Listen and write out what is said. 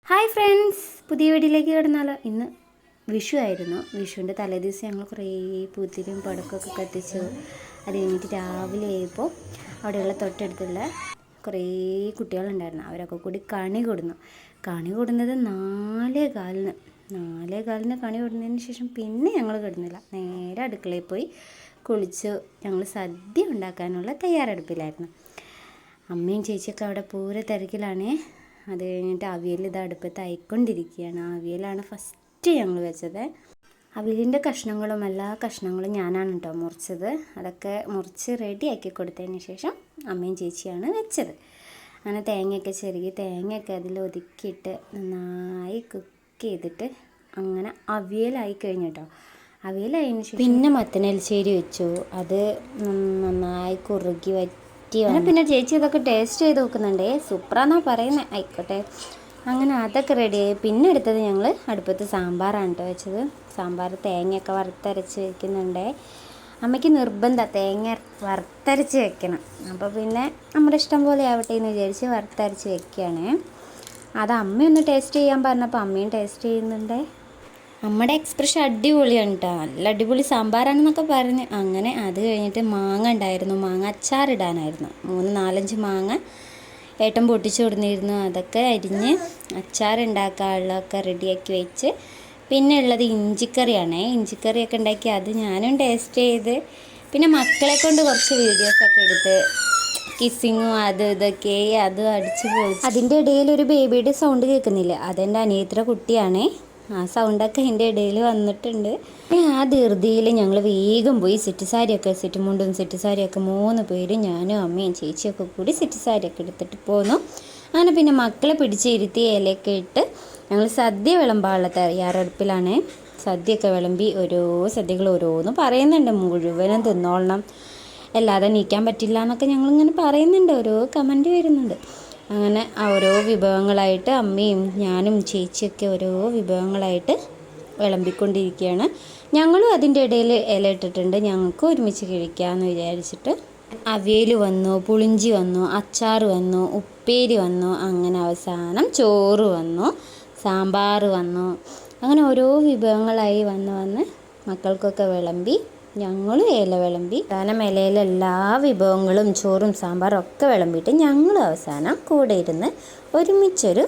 Hi friends, പുതിയ വീഡിയോയിലേക്ക് കിടന്നാലോ. ഇന്ന് വിഷു ആയിരുന്നു. വിഷുവിൻ്റെ തലേദിവസം ഞങ്ങൾ കുറേ പൂത്തിരിയും പടക്കമൊക്കെ കത്തിച്ചു. അത് കഴിഞ്ഞിട്ട് രാവിലെ ആയപ്പോൾ അവിടെയുള്ള തൊട്ടടുത്തുള്ള കുറേ കുട്ടികളുണ്ടായിരുന്നു. അവരൊക്കെ കൂടി കണി കൊടുന്നത് 4:15 കണി കൊടുന്നതിന് ശേഷം പിന്നെ ഞങ്ങൾ കിടന്നില്ല. നേരെ അടുക്കളയിൽ പോയി കുളിച്ച് ഞങ്ങൾ സദ്യ ഉണ്ടാക്കാനുള്ള തയ്യാറെടുപ്പിലായിരുന്നു. അമ്മയും ചേച്ചിയൊക്കെ അവിടെ പൂര തിരക്കിലാണ്. അത് കഴിഞ്ഞിട്ട് അവിയൽ ഇത് അടുപ്പത്ത് ആയിക്കൊണ്ടിരിക്കുകയാണ്. അവിയലാണ് ഫസ്റ്റ് ഞങ്ങൾ വെച്ചത്. അവിയലിൻ്റെ കഷ്ണങ്ങളും എല്ലാ കഷ്ണങ്ങളും ഞാനാണ് കേട്ടോ മുറിച്ചത്. അതൊക്കെ മുറിച്ച് റെഡിയാക്കി കൊടുത്തതിന് ശേഷം അമ്മയും ചേച്ചിയാണ് വെച്ചത്. അങ്ങനെ തേങ്ങയൊക്കെ ചെറുകി തേങ്ങയൊക്കെ അതിൽ ഒതുക്കിയിട്ട് നന്നായി കുക്ക് ചെയ്തിട്ട് അങ്ങനെ അവിയലായി കഴിഞ്ഞു കേട്ടോ. അവിയലായതിന് ശേഷം പിന്നെ മത്തനെലിശ്ശേരി വെച്ചു. അത് നന്നായി കുറുകി പിന്നെ ചേച്ചി ഇതൊക്കെ ടേസ്റ്റ് ചെയ്ത് നോക്കുന്നുണ്ടേ. സൂപ്പറാന്നാണ് പറയുന്നത്. ആയിക്കോട്ടെ, അങ്ങനെ അതൊക്കെ റെഡിയായി. പിന്നെ എടുത്തത് ഞങ്ങൾ അടുപ്പത്ത് സാമ്പാറാണ് കേട്ടോ വെച്ചത്. സാമ്പാർ തേങ്ങയൊക്കെ വറുത്തരച്ച് വെക്കുന്നുണ്ട്. അമ്മയ്ക്ക് നിർബന്ധം തേങ്ങ വറുത്തരച്ച് വെക്കണം. അപ്പോൾ പിന്നെ നമ്മുടെ ഇഷ്ടം പോലെ ആവട്ടെ എന്ന് വിചാരിച്ച് വറുത്തരച്ച് വെക്കുകയാണ്. അത് അമ്മയൊന്ന് ടേസ്റ്റ് ചെയ്യാൻ പറഞ്ഞപ്പോൾ അമ്മയും ടേസ്റ്റ് ചെയ്യുന്നുണ്ട്. അമ്മയുടെ എക്സ്പ്രഷൻ അടിപൊളിയാണ് കേട്ടോ. നല്ല അടിപൊളി സാമ്പാറാണെന്നൊക്കെ പറഞ്ഞ്. അങ്ങനെ അത് കഴിഞ്ഞിട്ട് മാങ്ങ ഉണ്ടായിരുന്നു. മാങ്ങ അച്ചാറിടാനായിരുന്നു. 3-4 മാങ്ങ ഏട്ടൻ പൊട്ടിച്ചു കൊടുന്നിരുന്നു. അതൊക്കെ അരിഞ്ഞ് അച്ചാറുണ്ടാക്കാനുള്ളതൊക്കെ റെഡിയാക്കി വെച്ച് പിന്നെ ഉള്ളത് ഇഞ്ചിക്കറിയാണ്. ഇഞ്ചിക്കറിയൊക്കെ ഉണ്ടാക്കി അത് ഞാനും ടേസ്റ്റ് ചെയ്ത് പിന്നെ മക്കളെ കൊണ്ട് കുറച്ച് വീഡിയോസൊക്കെ എടുത്ത് കിസ്സിങ്ങും ഇതൊക്കെ അത് അടിച്ച് പൊളിച്ച്. അതിൻ്റെ ഇടയിൽ ഒരു ബേബിയുടെ സൗണ്ട് കേൾക്കുന്നില്ല. അതെൻ്റെ അനിയത്തിയുടെ കുട്ടിയാണേ. ആ സൗണ്ടൊക്കെ അതിൻ്റെ ഇടയിൽ വന്നിട്ടുണ്ട്. ആ ധൃതിയിൽ ഞങ്ങൾ വേഗം പോയി സെറ്റ് മുണ്ടും സെറ്റ് സാരിയൊക്കെ 3 പേര് ഞാനും അമ്മയും ചേച്ചിയൊക്കെ കൂടി സെറ്റ് സാരിയൊക്കെ എടുത്തിട്ട് പോന്നു. അങ്ങനെ പിന്നെ മക്കളെ പിടിച്ചിരുത്തി ഇലയൊക്കെ ഇട്ട് ഞങ്ങൾ സദ്യ വിളമ്പാനുള്ള തയ്യാറെടുപ്പിലാണ്. സദ്യയൊക്കെ വിളമ്പി ഓരോ സദ്യകൾ ഓരോന്ന് പറയുന്നുണ്ട്. മുഴുവനും തിന്നോളണം, അല്ലാതെ നീക്കാൻ പറ്റില്ല എന്നൊക്കെ ഞങ്ങളിങ്ങനെ പറയുന്നുണ്ട്. ഓരോ കമൻറ്റ് വരുന്നുണ്ട്. അങ്ങനെ ഓരോ വിഭവങ്ങളായിട്ട് അമ്മയും ഞാനും ചേച്ചിയൊക്കെ ഓരോ വിഭവങ്ങളായിട്ട് വിളമ്പിക്കൊണ്ടിരിക്കുകയാണ്. ഞങ്ങളും അതിൻ്റെ ഇടയിൽ ഇല ഇട്ടിട്ടുണ്ട്. ഞങ്ങൾക്ക് ഒരുമിച്ച് കഴിക്കാമെന്ന് വിചാരിച്ചിട്ട് അവിയൽ വന്നു, പുളിഞ്ചി വന്നു, അച്ചാർ വന്നു, ഉപ്പേരി വന്നു, അങ്ങനെ അവസാനം ചോറ് വന്നു, സാമ്പാർ വന്നു. അങ്ങനെ ഓരോ വിഭവങ്ങളായി വന്ന് മക്കൾക്കൊക്കെ വിളമ്പി ഞങ്ങൾ ഇല വിളമ്പി. അവസാനം ഇലയിലെ എല്ലാ വിഭവങ്ങളും ചോറും സാമ്പാറും ഒക്കെ വിളമ്പിയിട്ട് ഞങ്ങൾ അവസാനം കൂടെ ഇരുന്ന് ഒരുമിച്ചൊരു